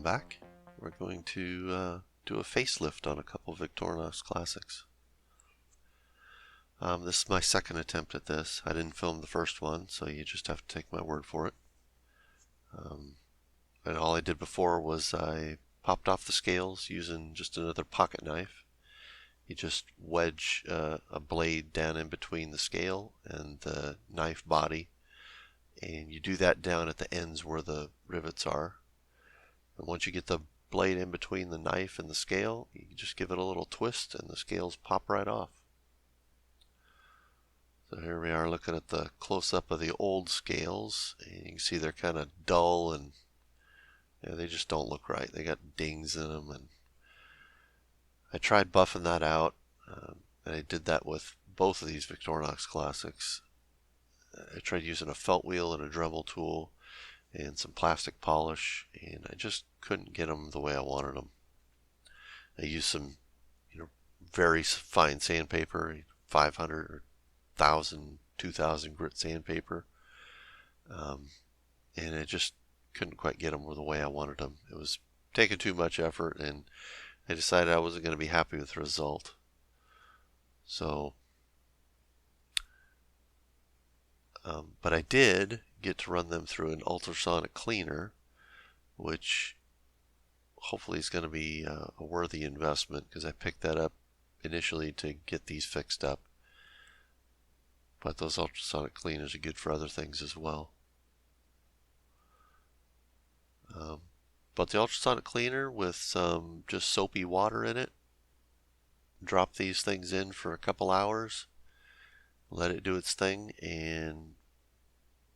back. We're going to do a facelift on a couple of Victorinox Classics. This is my second attempt at this. I didn't film the first one, so you just have to take my word for it. And all I did before was I popped off the scales using just another pocket knife. You just wedge a blade down in between the scale and the knife body, and you do that down at the ends where the rivets are. And once you get the blade in between the knife and the scale, you just give it a little twist and the scales pop right off. So here we are looking at the close-up of the old scales, and you can see they're kind of dull and they just don't look right. They got dings in them, and I tried buffing that out, and I did that with both of these Victorinox Classics. I tried using a felt wheel and a Dremel tool and some plastic polish, and I just couldn't get them the way I wanted them. I used some, very fine sandpaper, 500 or 1,000, 2,000 grit sandpaper, and I just couldn't quite get them the way I wanted them. It was taking too much effort, and I decided I wasn't going to be happy with the result. So, but I did get to run them through an ultrasonic cleaner, which hopefully is going to be a worthy investment, because I picked that up initially to get these fixed up. But those ultrasonic cleaners are good for other things as well. But the ultrasonic cleaner with some just soapy water in it, drop these things in for a couple hours, let it do its thing, and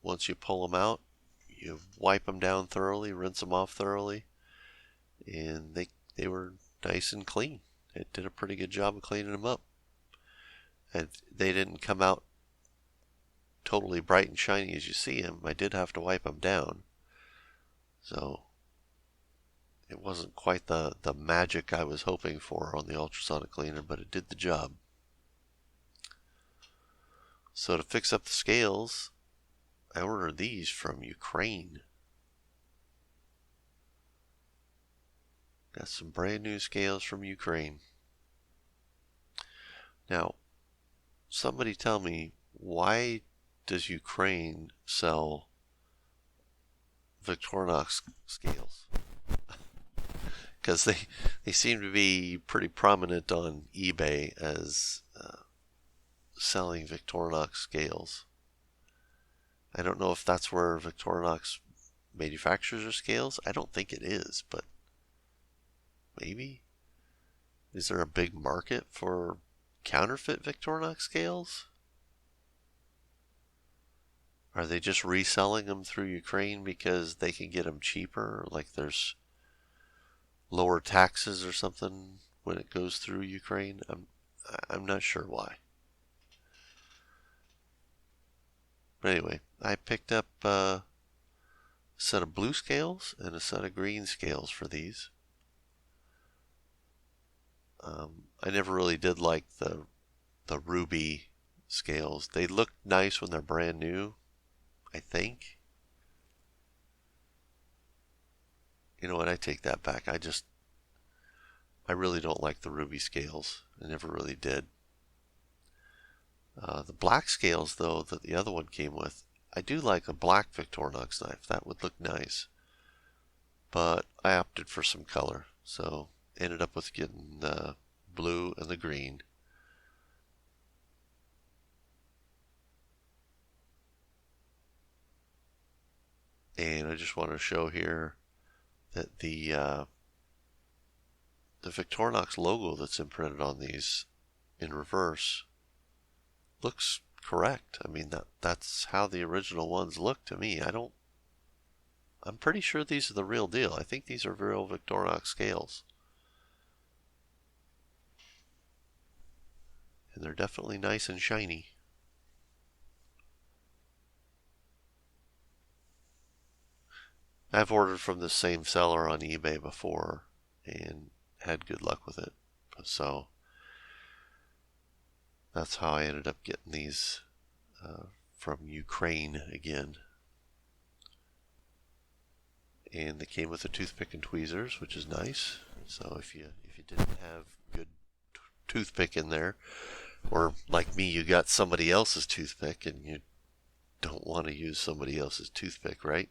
once you pull them out, you wipe them down thoroughly, rinse them off thoroughly, and they were nice and clean. It did a pretty good job of cleaning them up. And they didn't come out totally bright and shiny as you see them. I did have to wipe them down. So it wasn't quite the magic I was hoping for on the ultrasonic cleaner, but it did the job. So to fix up the scales, I ordered these from Ukraine. Got some brand new scales from Ukraine. Now, somebody tell me, why does Ukraine sell Victorinox scales? Because they seem to be pretty prominent on eBay as selling Victorinox scales. I don't know if that's where Victorinox manufactures their scales. I don't think it is, but maybe. Is there a big market for counterfeit Victorinox scales? Are they just reselling them through Ukraine because they can get them cheaper? Like there's lower taxes or something when it goes through Ukraine? I'm not sure why. But anyway, I picked up a set of blue scales and a set of green scales for these. I never really did like the ruby scales. They look nice when they're brand new, I think. You know what, I take that back. I really don't like the ruby scales. I never really did. The black scales, though, that the other one came with, I do like a black Victorinox knife. That would look nice. But I opted for some color, so ended up with getting the blue and the green. And I just want to show here that the Victorinox logo that's imprinted on these in reverse looks correct. I mean, that's how the original ones look to me. I'm pretty sure these are the real deal. I think these are real Victorinox scales. And they're definitely nice and shiny. I've ordered from the same seller on eBay before and had good luck with it. So that's how I ended up getting these from Ukraine again. And they came with a toothpick and tweezers, which is nice. So if you didn't have good toothpick in there, or like me, you got somebody else's toothpick and you don't want to use somebody else's toothpick, right?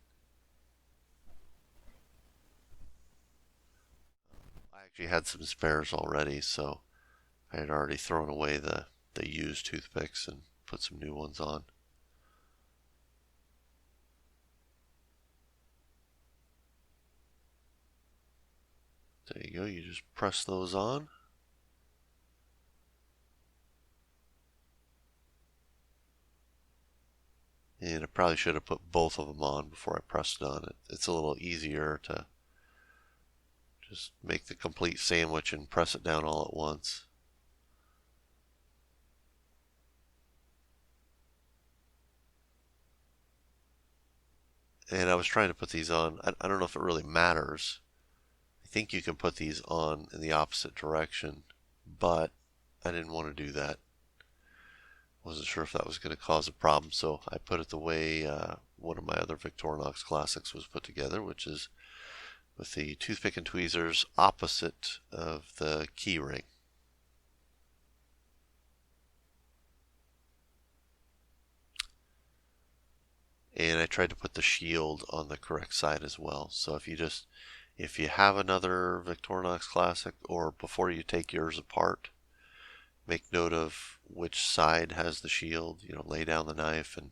I actually had some spares already, so I had already thrown away the used toothpicks and put some new ones on. There you go, you just press those on. And I probably should have put both of them on before I pressed it on. It's a little easier to just make the complete sandwich and press it down all at once. And I was trying to put these on. I don't know if it really matters. I think you can put these on in the opposite direction, but I didn't want to do that. Wasn't sure if that was going to cause a problem, so I put it the way one of my other Victorinox Classics was put together, which is with the toothpick and tweezers opposite of the key ring. And I tried to put the shield on the correct side as well. So if you have another Victorinox Classic, or before you take yours apart, make note of which side has the shield. Lay down the knife, and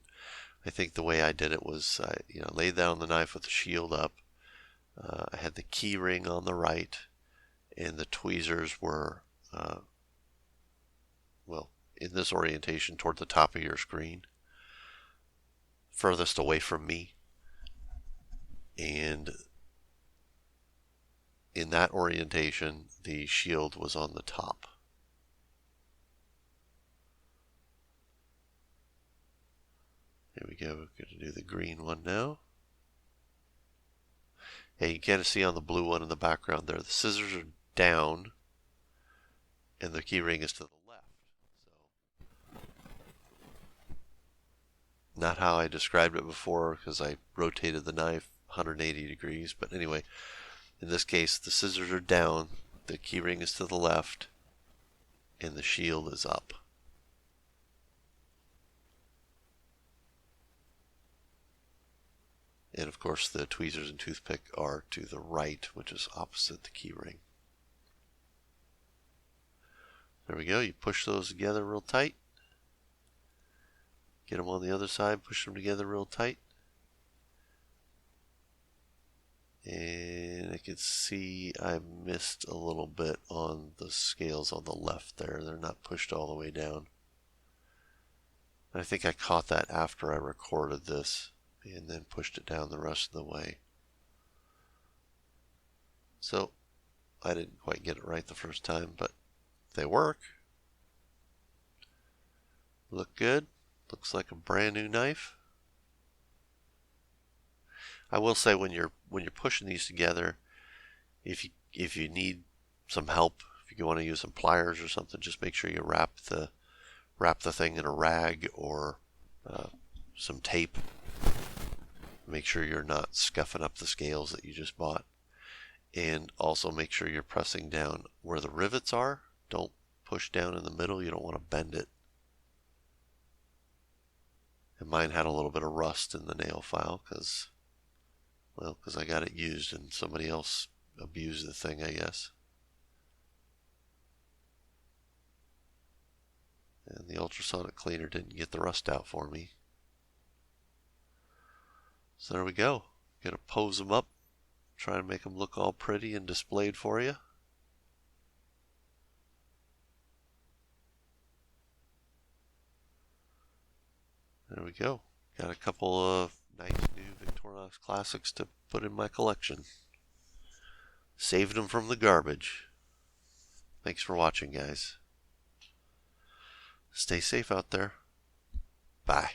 I think the way I did it was I laid down the knife with the shield up. I had the key ring on the right, and the tweezers were well, in this orientation toward the top of your screen, furthest away from me. And in that orientation, the shield was on the top. Here we go. We're going to do the green one now. Hey, you can see on the blue one in the background there, the scissors are down and the key ring is to the left. So, not how I described it before, because I rotated the knife 180 degrees. But anyway, in this case, the scissors are down, the key ring is to the left, and the shield is up. And of course, the tweezers and toothpick are to the right, which is opposite the key ring. There we go. You push those together real tight. Get them on the other side, push them together real tight. And I can see I missed a little bit on the scales on the left there. They're not pushed all the way down. I think I caught that after I recorded this and then pushed it down the rest of the way. So I didn't quite get it right the first time, but they work. Look good. Looks like a brand new knife. I will say when you're pushing these together, if you need some help, if you want to use some pliers or something, just make sure you wrap the thing in a rag or some tape. Make sure you're not scuffing up the scales that you just bought. And also make sure you're pressing down where the rivets are. Don't push down in the middle. You don't want to bend it. And mine had a little bit of rust in the nail file because I got it used and somebody else abused the thing, I guess. And the ultrasonic cleaner didn't get the rust out for me. So there we go. Gonna pose them up, try to make them look all pretty and displayed for you. There we go. Got a couple of nice new Victorinox Classics to put in my collection. Saved them from the garbage. Thanks for watching, guys. Stay safe out there. Bye.